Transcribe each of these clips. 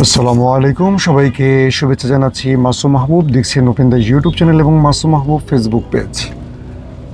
আসসালামু আলাইকুম, সবাইকে শুভেচ্ছা জানাচ্ছি। মাসুম মাহবুব দেখছেন ওপেন দ্য ইউটিউব চ্যানেল এবং মাসুম মাহবুব ফেসবুক পেজ।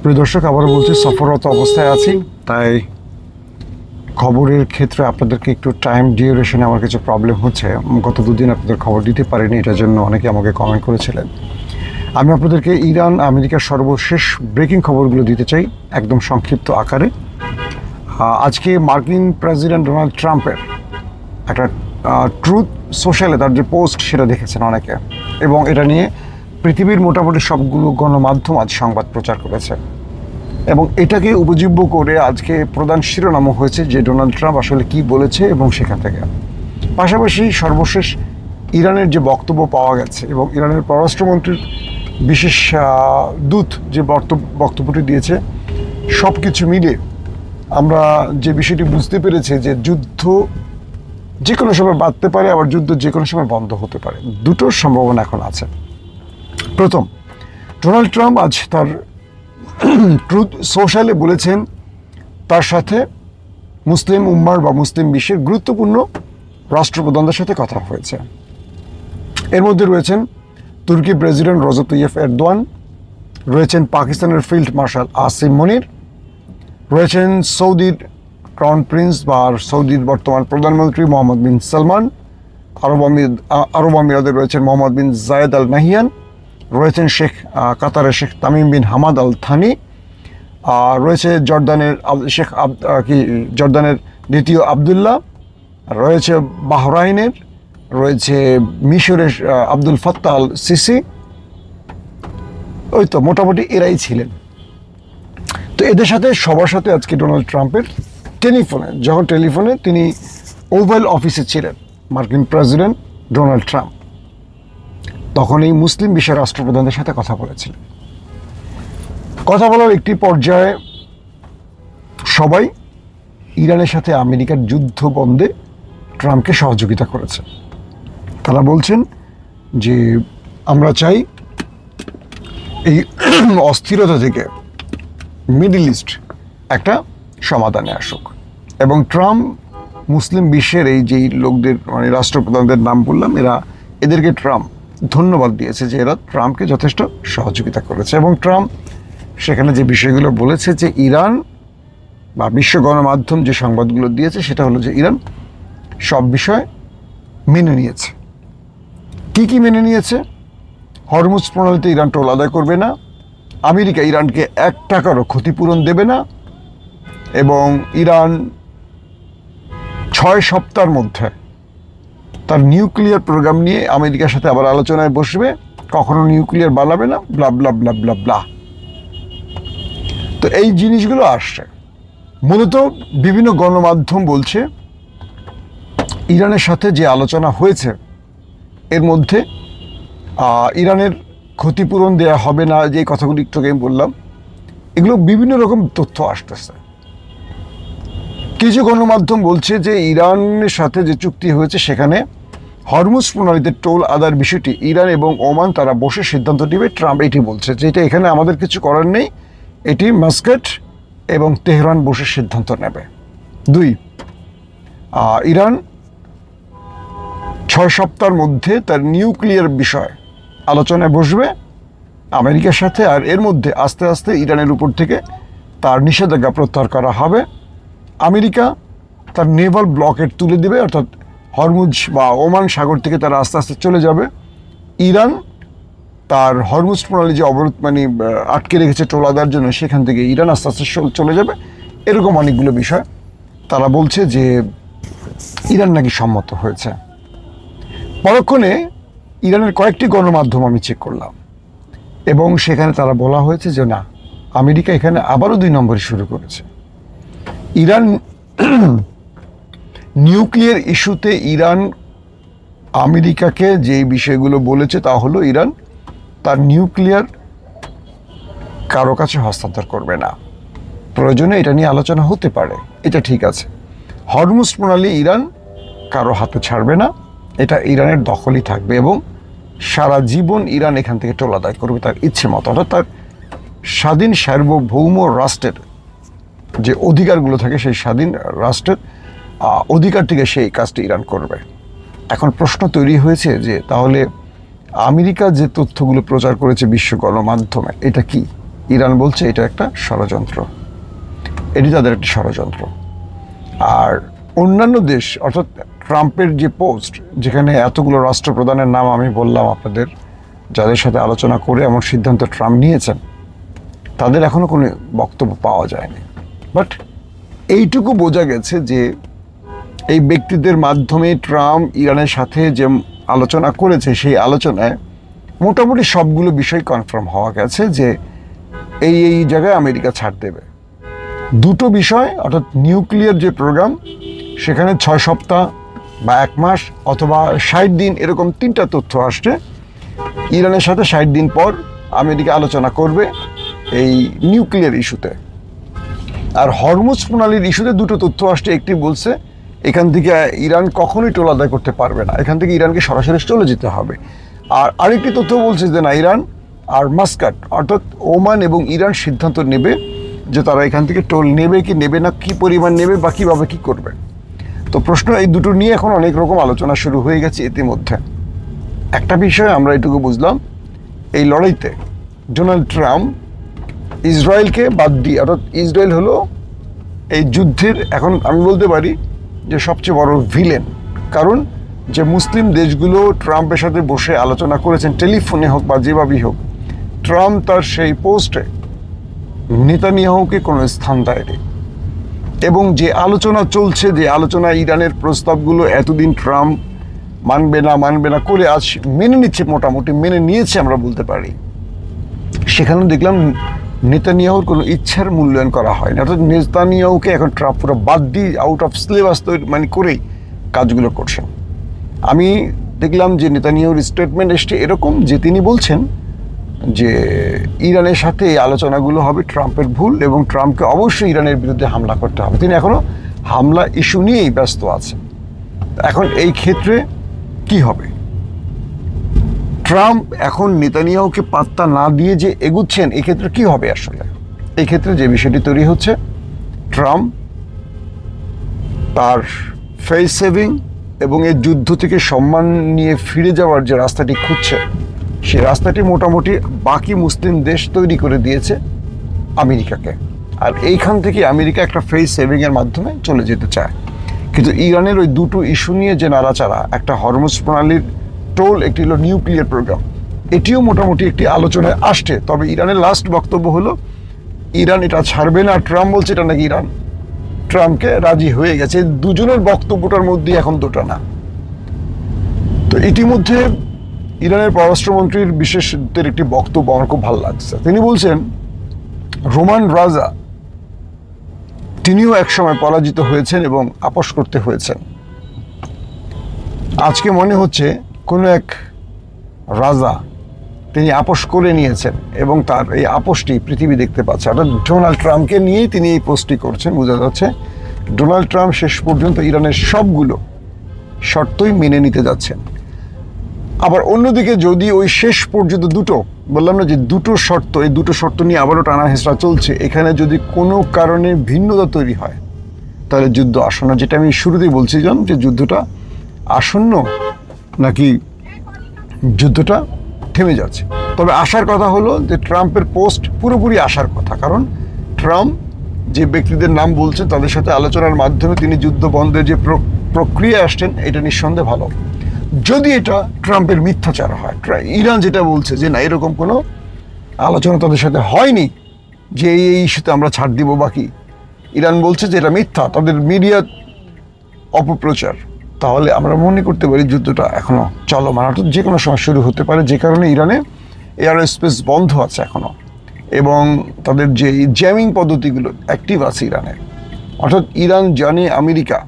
প্রিয় দর্শক, আবারও বলছি সফররত অবস্থায় আছি, তাই খবরের ক্ষেত্রে আপনাদেরকে একটু টাইম ডিউরেশনে আমার কিছু প্রবলেম হচ্ছে। গত দুদিন আপনাদের খবর দিতে পারিনি, এটার জন্য অনেকে আমাকে কমেন্ট করেছিলেন। আমি আপনাদেরকে ইরান আমেরিকার সর্বশেষ ব্রেকিং খবরগুলো দিতে চাই একদম সংক্ষিপ্ত আকারে। আজকে মার্কিন প্রেসিডেন্ট ডোনাল্ড ট্রাম্পের একটা ট্রুথ সোশ্যালে তার যে পোস্ট সেটা দেখেছেন অনেকে, এবং এটা নিয়ে পৃথিবীর মোটামুটি সবগুলো গণমাধ্যম আজ সংবাদ প্রচার করেছে, এবং এটাকে উপজীব্য করে আজকে প্রধান শিরোনামও হয়েছে যে ডোনাল্ড ট্রাম্প আসলে কি বলেছে। এবং সেখান থেকে পাশাপাশি সর্বশেষ ইরানের যে বক্তব্য পাওয়া গেছে এবং ইরানের পররাষ্ট্রমন্ত্রীর বিশেষ দূত যে বক্তব্যটি দিয়েছে, সব কিছু মিলে আমরা যে বিষয়টি বুঝতে পেরেছি যে যুদ্ধ যে কোনো সময় বাঁধতে পারে, আবার যুদ্ধ যে কোনো সময় বন্ধ হতে পারে, দুটোর সম্ভাবনা এখন আছে। প্রথম, ডোনাল্ড ট্রাম্প আজ তার ট্রুথ সোশ্যালে বলেছেন তার সাথে মুসলিম উম্মার বা মুসলিম বিশ্বের গুরুত্বপূর্ণ রাষ্ট্রপ্রধানদের সাথে কথা হয়েছে। এর মধ্যে রয়েছেন তুর্কি প্রেসিডেন্ট রজব তাইয়্যিপ এরদোয়ান, রয়েছেন পাকিস্তানের ফিল্ড মার্শাল আসিম মনির, রয়েছেন সৌদির ক্রাউন প্রিন্স বা সৌদির বর্তমান প্রধানমন্ত্রী মোহাম্মদ বিন সালমান, আরব আমিরাতে রয়েছেন মোহাম্মদ বিন জায়েদ আল নাহিয়ান, রয়েছেন কাতারের Sheikh Tamim bin Hamad Al Thani, রয়েছে জর্দানের দ্বিতীয় আবদুল্লাহ, রয়েছে বাহরাইনের, রয়েছে মিশরের আব্দুল ফাত্তাহ আল সিসি। ওই তো মোটামুটি এরাই ছিলেন। তো এদের সাথে সবার সাথে আজকে ডোনাল্ড ট্রাম্পের টেলিফোনে তিনি ওভাল অফিসে ছিলেন মার্কিন প্রেসিডেন্ট ডোনাল্ড ট্রাম্প, তখন এই মুসলিম বিশ্বের রাষ্ট্রপ্রধানদের সাথে কথা বলেছিলেন। কথা বলার একটি পর্যায়ে সবাই ইরানের সাথে আমেরিকার যুদ্ধ বন্ধে ট্রাম্পকে সহযোগিতা করেছে। তারা বলছেন যে আমরা চাই এই অস্থিরতা থেকে মিডল ইস্ট একটা সমাধানে আসুক, এবং ট্রাম্প মুসলিম বিশ্বের এই যেই লোকদের মানে রাষ্ট্রপ্রধানদের নাম বললাম, এদেরকে ট্রাম্প ধন্যবাদ দিয়েছে যে এরা ট্রাম্পকে যথেষ্ট সহযোগিতা করেছে। এবং ট্রাম্প সেখানে যে বিষয়গুলো বলেছে যে ইরান বা বিশ্ব গণমাধ্যম যে সংবাদগুলো দিয়েছে সেটা হলো যে ইরান সব বিষয় মেনে নিয়েছে। কি মেনে নিয়েছে? হরমুজ প্রণালীতে ইরান টোল আদায় করবে না, আমেরিকা ইরানকে $1 ক্ষতিপূরণ দেবে না, এবং ইরান 6 সপ্তাহের মধ্যে তার নিউক্লিয়ার প্রোগ্রাম নিয়ে আমেরিকার সাথে আবার আলোচনায় বসবে, কখনো নিউক্লিয়ার বানাবে না, ব্লা ব্লা ব্লা ব্লা ব্লা। তো এই জিনিসগুলো আসছে। মূলত বিভিন্ন গণমাধ্যম বলছে ইরানের সাথে যে আলোচনা হয়েছে এর মধ্যে ইরানের ক্ষতিপূরণ দেয়া হবে না, যে কথাগুলি একটু আমি বললাম, এগুলো বিভিন্ন রকম তথ্য আসতেছে। কিছু গণমাধ্যম বলছে যে ইরানের সাথে যে চুক্তি হয়েছে সেখানে হরমুজ প্রণালীতে টোল আদায়ের বিষয়টি ইরান এবং ওমান তারা বসে সিদ্ধান্ত নেবে। ট্রাম্প এটি বলছে যে এটা এখানে আমাদের কিছু করার নেই, এটি মাস্কাট এবং তেহরান বসে সিদ্ধান্ত নেবে। 2, ইরান 6 সপ্তাহের মধ্যে তার নিউক্লিয়ার বিষয় আলোচনায় বসবে আমেরিকার সাথে, আর এর মধ্যে আস্তে আস্তে ইরানের উপর থেকে তার নিষেধাজ্ঞা প্রত্যাহার করা হবে। আমেরিকা তার নেভাল ব্লকেট তুলে দেবে, অর্থাৎ হরমুজ বা ওমান সাগর থেকে তারা আস্তে আস্তে চলে যাবে। ইরান তার হরমুজ প্রণালী যে অবরোধ আটকে রেখেছে টোল আদায়ের জন্য, সেখান থেকে ইরান আস্তে আস্তে চলে যাবে। এরকম অনেকগুলো বিষয় তারা বলছে যে ইরান নাকি সম্মত হয়েছে। পরক্ষণে ইরানের কয়েকটি গণমাধ্যম আমি চেক করলাম, এবং সেখানে তারা বলা হয়েছে যে না, আমেরিকা এখানে আবারও 2 নম্বরই শুরু করেছে। ইরান নিউক্লিয়ার ইস্যুতে ইরান আমেরিকাকে যে বিষয়গুলো বলেছে তা হলো ইরান তার নিউক্লিয়ার কারো কাছে হস্তান্তর করবে না, প্রয়োজনে এটা নিয়ে আলোচনা হতে পারে, এটা ঠিক আছে। হরমুজ প্রণালী ইরান কারো হাতে ছাড়বে না, এটা ইরানের দখলই থাকবে, এবং সারা জীবন ইরান এখান থেকে টোল আদায় করবে তার ইচ্ছে মতো, অর্থাৎ তার স্বাধীন সার্বভৌম রাষ্ট্রের যে অধিকারগুলো থাকে সেই স্বাধীন রাষ্ট্রের অধিকার থেকে সেই কাজটি ইরান করবে। এখন প্রশ্ন তৈরি হয়েছে যে তাহলে আমেরিকা যে তথ্যগুলো প্রচার করেছে বিশ্ব গণমাধ্যমে, এটা কি? ইরান বলছে এটা একটা ষড়যন্ত্র, এটি তাদের একটি ষড়যন্ত্র। আর অন্যান্য দেশ, অর্থাৎ ট্রাম্পের যে পোস্ট, যেখানে এতগুলো রাষ্ট্রপ্রধানের নাম আমি বললাম আপনাদের, যাদের সাথে আলোচনা করে এমন সিদ্ধান্ত ট্রাম্প নিয়েছেন, তাদের এখনও কোনো বক্তব্য পাওয়া যায়নি। বাট এইটুকু বোঝা গেছে যে এই ব্যক্তিদের মাধ্যমে ট্রাম্প ইরানের সাথে যে আলোচনা করেছে, সেই আলোচনায় মোটামুটি সবগুলো বিষয় কনফার্ম হওয়া গেছে যে এই জায়গায় আমেরিকা ছাড় দেবে। দুটো বিষয়, অর্থাৎ নিউক্লিয়ার যে প্রোগ্রাম, সেখানে 6 সপ্তাহ বা 1 মাস অথবা 60 দিন, এরকম 3টা তথ্য আসছে। ইরানের সাথে 60 দিন পর আমেরিকা আলোচনা করবে এই নিউক্লিয়ার ইস্যুতে। আর হরমুজ প্রণালীর ইস্যুতে 2টো তথ্য আসছে। একটি বলছে এখান থেকে ইরান কখনোই টোল আদায় করতে পারবে না, এখান থেকে ইরানকে সরাসরি চলে যেতে হবে। আর আরেকটি তথ্য বলছে যে না, ইরান আর মাস্কাট, অর্থাৎ ওমান এবং ইরান সিদ্ধান্ত নেবে যে তারা এখান থেকে টোল নেবে কি নেবে না, কি পরিমাণ নেবে বা কীভাবে কী করবে। তো প্রশ্ন এই দুটো নিয়ে এখন অনেক রকম আলোচনা শুরু হয়ে গেছে ইতিমধ্যে। একটা বিষয় আমরা এটুকু বুঝলাম, এই লড়াইতে ডোনাল্ড ট্রাম্প ইসরায়েলকে বাদ দিয়ে, অর্থাৎ ইসরায়েল হলো এই যুদ্ধের এখন আমি বলতে পারি যে সবচেয়ে বড় ভিলেন। কারণ যে মুসলিম দেশগুলো ট্রাম্পের সাথে বসে আলোচনা করেছেন, টেলিফোনে হোক বা যেভাবেই হোক, ট্রাম্প তার সেই পোস্টে নেতানিয়াহুকে কোনো স্থান দেয়নি। এবং যে আলোচনা চলছে, যে আলোচনা ইরানের প্রস্তাবগুলো এতদিন ট্রাম্প মানবে না করে আজ মেনে নিচ্ছে, মোটামুটি মেনে নিয়েছে আমরা বলতে পারি, সেখানে দেখলাম নেতানিয়াহুর কোনো ইচ্ছার মূল্যায়ন করা হয়নি। অর্থাৎ নেতানিয়াহুকে এখন ট্রাম্প পুরো বাদ দিয়ে আউট অফ সিলেবাস তৈরি করেই কাজগুলো করছেন। আমি দেখলাম যে নেতানিয়াহুর স্টেটমেন্ট এসছে এরকম যে তিনি বলছেন যে ইরানের সাথে এই আলোচনাগুলো হবে ট্রাম্পের ভুল এবং ট্রাম্পকে অবশ্যই ইরানের বিরুদ্ধে হামলা করতে হবে। তিনি এখনও হামলা ইস্যু নিয়েই ব্যস্ত আছেন। এখন এই ক্ষেত্রে কি হবে? ট্রাম্প এখন নেতানিয়াহুকে পাত্তা না দিয়ে যে এগুচ্ছেন, এই ক্ষেত্রে কি হবে আসলে? এই ক্ষেত্রে যে বিষয়টি তৈরি হচ্ছে, ট্রাম্প তার ফেস সেভিং এবং এই যুদ্ধ থেকে সম্মান নিয়ে ফিরে যাওয়ার যে রাস্তাটি খুঁজছে, সেই রাস্তাটি মোটামুটি বাকি মুসলিম দেশ তৈরি করে দিয়েছে আমেরিকাকে। আর এইখান থেকে আমেরিকা একটা ফেস সেভিংয়ের মাধ্যমে চলে যেতে চায়। কিন্তু ইরানের ওই দুটো ইস্যু নিয়ে যে নাড়াচাড়া, একটা হরমুজ প্রণালীর টোল, একটি হলো নিউক্লিয়ার প্রোগ্রাম, এটিও মোটামুটি একটি আলোচনায় আসছে। তবে ইরানের লাস্ট বক্তব্য হলো ইরান এটা ছাড়বে না। ট্রাম্প বলছে এটা নাকি ইরান ট্রাম্পকে রাজি হয়ে গেছে। দুজনের বক্তব্যটার মধ্যে এখন দুটো না। তো ইতিমধ্যে ইরানের পররাষ্ট্রমন্ত্রীর বিশেষদের একটি বক্তব্য আমার খুব ভালো লাগছে। তিনি বলছেন রোমান রাজা, তিনিও একসময় পরাজিত হয়েছেন এবং আপোস করতে হয়েছেন। আজকে মনে হচ্ছে কোনো এক রাজা তিনি আপোস করে নিয়েছেন এবং তার এই আপোসটি পৃথিবী দেখতে পাচ্ছে। অর্থাৎ ডোনাল্ড ট্রাম্পকে নিয়েই তিনি এই পোস্টটি করছেন। বোঝা যাচ্ছে ডোনাল্ড ট্রাম্প শেষ পর্যন্ত ইরানের সবগুলো শর্তই মেনে নিতে যাচ্ছেন। আবার অন্যদিকে যদি ওই শেষ পর্যন্ত দুটো, বললাম না যে দুটো শর্ত, এই দুটো শর্ত নিয়ে আবারও টানা হেঁচড়া চলছে, এখানে যদি কোনো কারণে ভিন্নতা তৈরি হয় তাহলে যুদ্ধ আসন্ন। যেটা আমি শুরুতেই বলছিলাম যে যুদ্ধটা আসন্ন নাকি যুদ্ধটা থেমে যাচ্ছে। তবে আসার কথা হলো যে ট্রাম্পের পোস্ট পুরোপুরি আসার কথা। কারণ ট্রাম্প যে ব্যক্তিদের নাম বলছেন তাদের সাথে আলোচনার মাধ্যমে তিনি যুদ্ধ বন্ধের যে প্রক্রিয়া আসছেন, এটা নিঃসন্দেহে ভালো। যদি এটা ট্রাম্পের মিথ্যাচার হয়, ইরান যেটা বলছে যে না এরকম কোনো আলোচনা তাদের সাথে হয়নি যে এই ইস্যুতে আমরা ছাড় দিব বাকি, ইরান বলছে যে এটা মিথ্যা, তাদের মিডিয়া অপপ্রচার, তাহলে আমরা মনে করতে পারি যুদ্ধটা এখনও চলমান, অর্থাৎ যে কোনো সময় শুরু হতে পারে। যে কারণে ইরানে এয়ার স্পেস বন্ধ আছে এখনও এবং তাদের যে জ্যামিং পদ্ধতিগুলো অ্যাক্টিভ আছে ইরানে। অর্থাৎ ইরান জানে আমেরিকা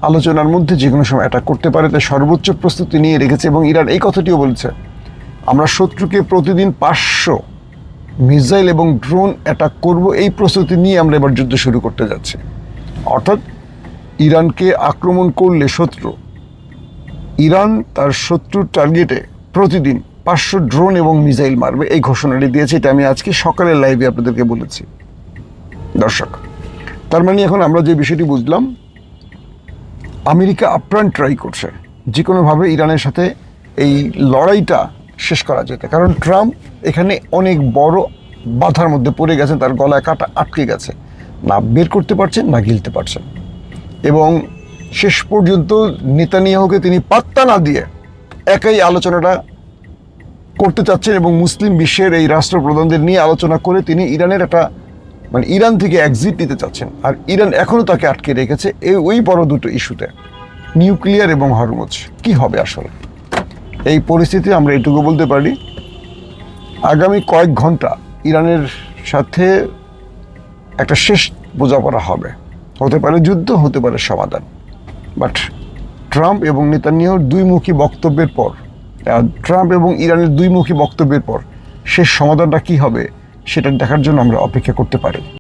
আলোচনার মধ্যে যে কোনো সময় অ্যাটাক করতে পারে, তাই সর্বোচ্চ প্রস্তুতি নিয়ে রেখেছে। এবং ইরান এই কথাটিও বলেছে, আমরা শত্রুকে প্রতিদিন 500 মিসাইল এবং ড্রোন অ্যাটাক করব, এই প্রস্তুতি নিয়ে আমরা এবার যুদ্ধ শুরু করতে যাচ্ছি। অর্থাৎ ইরানকে আক্রমণ করলে ইরান তার শত্রুর টার্গেটে প্রতিদিন 500 ড্রোন এবং মিসাইল মারবে, এই ঘোষণাটি দিয়েছে। এটা আমি আজকে সকালের লাইভে আপনাদেরকে বলেছি। দর্শক, তার মানে এখন আমরা যে বিষয়টি বুঝলাম আমেরিকা আপ্রাণ ট্রাই করছে যে কোনোভাবে ইরানের সাথে এই লড়াইটা শেষ করা যেতে, কারণ ট্রাম্প এখানে অনেক বড় বাধার মধ্যে পড়ে গেছেন, তার গলায় কাটা আটকে গেছে, না বের করতে পারছেন না গিলতে পারছেন। এবং শেষ পর্যন্ত নেতানিয়াহুকে তিনি পাত্তা না দিয়ে একাই আলোচনাটা করতে চাচ্ছেন এবং মুসলিম বিশ্বের এই রাষ্ট্রপ্রধানদের নিয়ে আলোচনা করে তিনি ইরানের একটা ইরান থেকে এক্সিট নিতে চাচ্ছেন। আর ইরান এখনও তাকে আটকে রেখেছে ওই বড় দুটো ইস্যুতে, নিউক্লিয়ার এবং হরমুজ। কি হবে আসলে এই পরিস্থিতি? আমরা এটুকু বলতে পারি, আগামী কয়েক ঘন্টা ইরানের সাথে একটা শেষ বোঝাপড়া হবে, হতে পারে যুদ্ধ, হতে পারে সমাধান। বাট ট্রাম্প এবং নেতানিয়াহুর দুইমুখী বক্তব্যের পর, ট্রাম্প এবং ইরানের দুইমুখী বক্তব্যের পর শেষ সমাধানটা কি হবে সেটা দেখার জন্য আমরা অপেক্ষা করতে পারি।